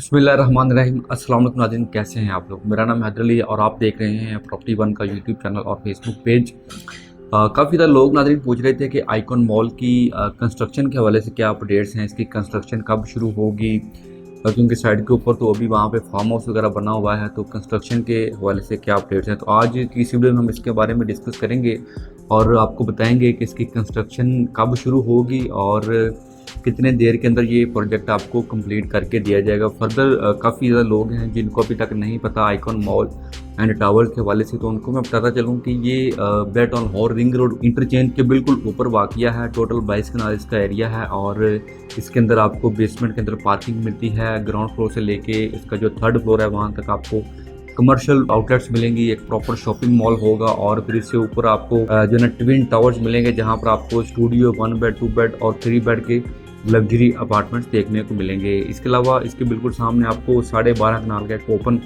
बिस्मिल्लाहिर्रहमानिर्रहीम। अस्सलाम वालेकुम नाज़रीन, कैसे हैं आप लोग। मेरा नाम हैदर अली है और आप देख रहे हैं प्रॉपर्टी वन का यूट्यूब चैनल और फेसबुक पेज। काफ़ी ज़्यादा लोग नाज़रीन पूछ रहे थे कि आइकॉन मॉल की कंस्ट्रक्शन के हवाले से क्या अपडेट्स हैं, इसकी कंस्ट्रक्शन कब शुरू होगी, क्योंकि साइड के ऊपर तो अभी वहाँ पे फार्म हाउस वगैरह बना हुआ है, तो कंस्ट्रक्शन के हवाले से क्या अपडेट्स हैं। तो आज की इस वीडियो में हम इसके बारे में डिस्कस करेंगे और आपको बताएंगे कि इसकी कंस्ट्रक्शन कब शुरू होगी और कितने देर के अंदर ये प्रोजेक्ट आपको कंप्लीट करके दिया जाएगा। फर्दर काफ़ी ज़्यादा लोग हैं जिनको अभी तक नहीं पता आइकॉन मॉल एंड टावर्स के हवाले से, तो उनको मैं बताता चलूँ कि ये बेटन हॉर रिंग रोड इंटरचेंज के बिल्कुल ऊपर वाक़िया है। टोटल 22 कनाल इसका एरिया है और इसके अंदर आपको बेसमेंट के अंदर पार्किंग मिलती है। ग्राउंड फ्लोर से लेके इसका जो थर्ड फ्लोर है वहाँ तक आपको कमर्शियल आउटलेट्स मिलेंगी, एक प्रॉपर शॉपिंग मॉल होगा और फिर इससे ऊपर आपको जो है ट्विन टावर्स मिलेंगे जहाँ पर आपको स्टूडियो 1 बेड 2 बेड और 3 बेड के लग्जरी अपार्टमेंट्स देखने को मिलेंगे। इसके अलावा इसके बिल्कुल सामने आपको 12.5 कनाल का एक ओपन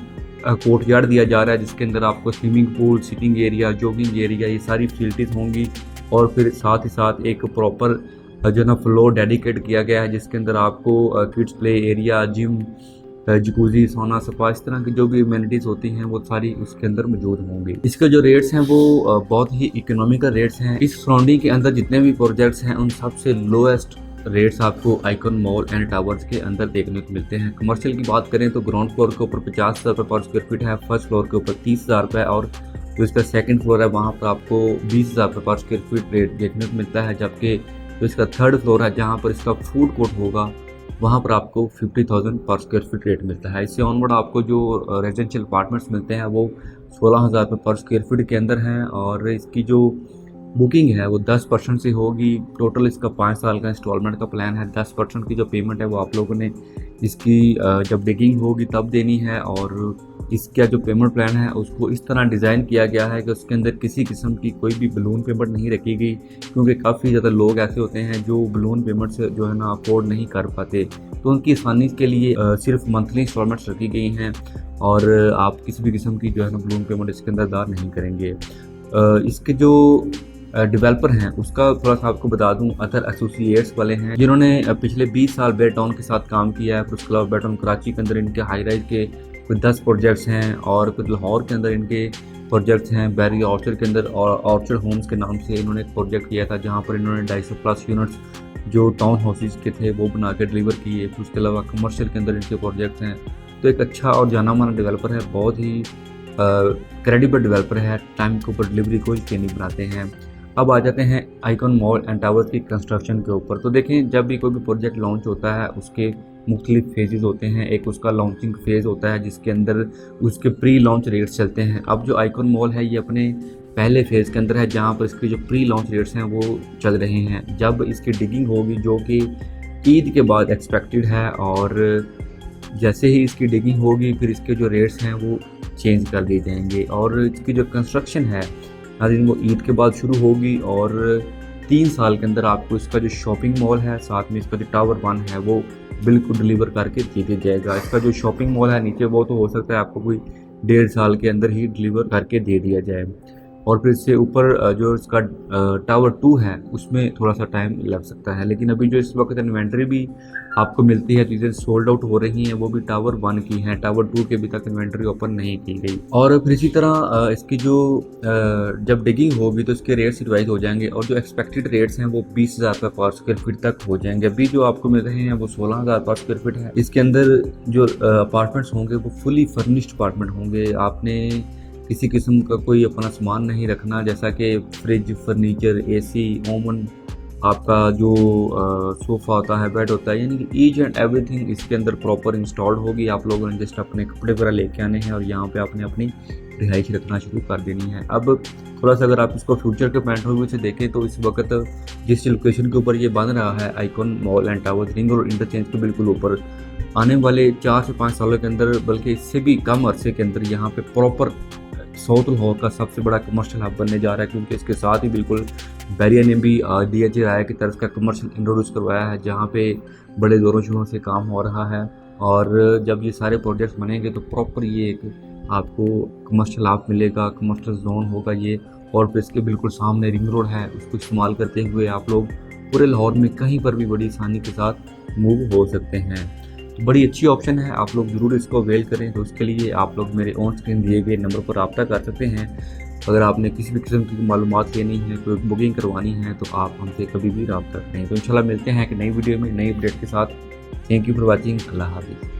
कोर्ट यार्ड दिया जा रहा है जिसके अंदर आपको swimming pool, sitting area, jogging area, ये सारी फैसिलिटीज़ होंगी। और फिर साथ ही साथ एक प्रॉपर जो है ना फ्लोर डेडिकेट किया गया है जिसके अंदर आपको kids play area, gym, jacuzzi, सोना, स्पा, इस तरह की जो भी इम्यूनिटीज़ होती हैं वो सारी उसके अंदर मौजूद होंगी। इसके जो रेट्स हैं वो बहुत ही इकोनॉमिकल रेट्स हैं। इस सराउंडिंग के अंदर जितने भी प्रोजेक्ट्स हैं उन सबसे लोएस्ट रेट्स आपको आइकॉन मॉल एंड टावर्स के अंदर देखने को मिलते हैं। कमर्शियल की बात करें तो ग्राउंड फ्लोर के ऊपर 50,000 रुपये पर स्क्वायर फीट है, फर्स्ट फ्लोर के ऊपर 30,000 रुपये और जो इसका सेकंड फ्लोर है वहाँ पर आपको 20,000 रुपये पर स्क्वायर फीट रेट देखने को मिलता है। जबकि जो इसका थर्ड फ्लोर है जहाँ पर इसका फूड कोर्ट होगा वहाँ पर आपको 50,000 पर स्क्वायर फीट रेट मिलता है। इससे ऑनवर्ड आपको जो रेजिडेंशियल अपार्टमेंट्स मिलते हैं वो 16,000 रुपये पर स्क्वायर फीट के अंदर हैं और इसकी जो बुकिंग है वो 10% से होगी। टोटल इसका 5 साल का इंस्टॉलमेंट का प्लान है। 10% की जो पेमेंट है वो आप लोगों ने इसकी जब बिगिंग होगी तब देनी है और इसका जो पेमेंट प्लान है उसको इस तरह डिज़ाइन किया गया है कि उसके अंदर किसी किस्म की कोई भी बलून पेमेंट नहीं रखी गई, क्योंकि काफ़ी ज़्यादा लोग ऐसे होते हैं जो बलून पेमेंट से जो है ना अफोर्ड नहीं कर पाते, तो उनकी आसानी के लिए सिर्फ मंथली इंस्टॉलमेंट्स रखी गई हैं और आप किसी भी किस्म की जो है ना बलून पेमेंट इसके अंदर अदा नहीं करेंगे। इसके जो डेवलपर हैं उसका थोड़ा सा आपको बता दूं, अदर एसोसिएट्स वाले हैं जिन्होंने पिछले 20 साल बेटाउन के साथ काम किया है। फिर उसके अलावा बेटाउन कराची के अंदर इनके हाई राइज के कोई 10 प्रोजेक्ट्स हैं और फिर लाहौर के अंदर इनके प्रोजेक्ट्स हैं। बैरी ऑर्चर्ड के अंदर और ऑर्चर्ड होम्स के नाम से इन्होंने एक प्रोजेक्ट किया था जहाँ पर इन्होंने 250+ यूनिट्स जो टाउन हाउसेज के थे वो बना के डिलीवर किए। फिर उसके अलावा कमर्शियल के अंदर इनके प्रोजेक्ट्स हैं। तो एक अच्छा और जाना माना डेवलपर है, बहुत ही क्रेडिबल डेवलपर है, टाइम के ऊपर डिलीवरी को यकीनी बनाते हैं। अब आ जाते हैं आइकॉन मॉल एंड टावर्स की कंस्ट्रक्शन के ऊपर। तो देखें, जब भी कोई भी प्रोजेक्ट लॉन्च होता है उसके मुख्तलिफ फेजेस होते हैं। एक उसका लॉन्चिंग फेज़ होता है जिसके अंदर उसके प्री लॉन्च रेट्स चलते हैं। अब जो आइकॉन मॉल है ये अपने पहले फेज़ के अंदर है जहाँ पर इसके जो प्री लॉन्च रेट्स हैं वो चल रहे हैं। जब इसकी डिगिंग होगी जो कि ईद के बाद एक्सपेक्टेड है और जैसे ही इसकी डिगिंग होगी फिर इसके जो रेट्स हैं वो चेंज कर दिए जाएंगे और इसकी जो कंस्ट्रक्शन है नाज़रीन वो ईद के बाद शुरू होगी और 3 साल के अंदर आपको इसका जो शॉपिंग मॉल है साथ में इसका जो टावर 1 है वो बिल्कुल डिलीवर करके दे दिया जाएगा। इसका जो शॉपिंग मॉल है नीचे वो तो हो सकता है आपको कोई 1.5 साल के अंदर ही डिलीवर करके दे दिया जाए और फिर इससे ऊपर जो इसका टावर 2 है उसमें थोड़ा सा टाइम लग सकता है। लेकिन अभी जो इस वक्त इन्वेंट्री भी आपको मिलती है, चीज़ें सोल्ड आउट हो रही हैं, वो भी टावर 1 की हैं। टावर 2 के अभी तक इन्वेंट्री ओपन नहीं की गई। और फिर इसी तरह इसकी जो जब डिगिंग होगी तो इसके रेट्स रिवाइज हो जाएंगे और जो एक्सपेक्टेड रेट्स हैं वो 20,000 रुपये पर स्क्वायर फीट तक हो जाएंगे। अभी जो आपको मिल रहे हैं वो 16,000 पर स्क्वायर फीट है। इसके अंदर जो अपार्टमेंट्स होंगे वो फुली फर्निश्ड अपार्टमेंट होंगे। आपने किसी किस्म का कोई अपना सामान नहीं रखना, जैसा कि फ्रिज, फर्नीचर, एसी, ओवन, आपका जो सोफ़ा होता है, बेड होता है, यानी कि ईच एंड एवरीथिंग इसके अंदर प्रॉपर इंस्टॉल्ड होगी। आप लोगों ने जस्ट अपने कपड़े वगैरह लेके आने हैं और यहाँ पे आपने अपनी रिहाइश रखना शुरू कर देनी है। अब थोड़ा सा अगर आप इसको फ्यूचर के पॉइंट ऑफ व्यू से देखें तो इस वक्त जिस लोकेशन के ऊपर ये बन रहा है icon mall and towers ring road interchange के बिल्कुल ऊपर, आने वाले 4 से 5 सालों के अंदर, बल्कि इससे भी कम अरसे के अंदर यहाँ पे प्रॉपर साउथ लाहौर का सबसे बड़ा कमर्शियल हब बनने जा रहा है, क्योंकि इसके साथ ही बिल्कुल बैरिया ने भी DHA राय की तरफ का कमर्शियल इंट्रोड्यूस करवाया है जहाँ पे बड़े ज़ोरों शोरों से काम हो रहा है। और जब ये सारे प्रोजेक्ट्स बनेंगे तो प्रॉपर ये एक आपको कमर्शियल हब मिलेगा, कमर्शियल जोन होगा ये। और फिर इसके बिल्कुल सामने रिंग रोड है, उसको इस्तेमाल करते हुए आप लोग पूरे लाहौर में कहीं पर भी बड़ी आसानी के साथ मूव हो सकते हैं। तो बड़ी अच्छी ऑप्शन है, आप लोग ज़रूर इसको अवेल करें। तो उसके लिए आप लोग मेरे ऑन स्क्रीन दिए गए नंबर पर रब्ता कर सकते हैं। अगर आपने किसी भी किस्म की मालूमात लेनी है, कोई बुकिंग करवानी है, तो आप हमसे कभी भी रब्ता करें। तो इंशाल्लाह मिलते हैं एक नई वीडियो में नई अपडेट के साथ। Thank you for watching. अल्लाह हाफिज़।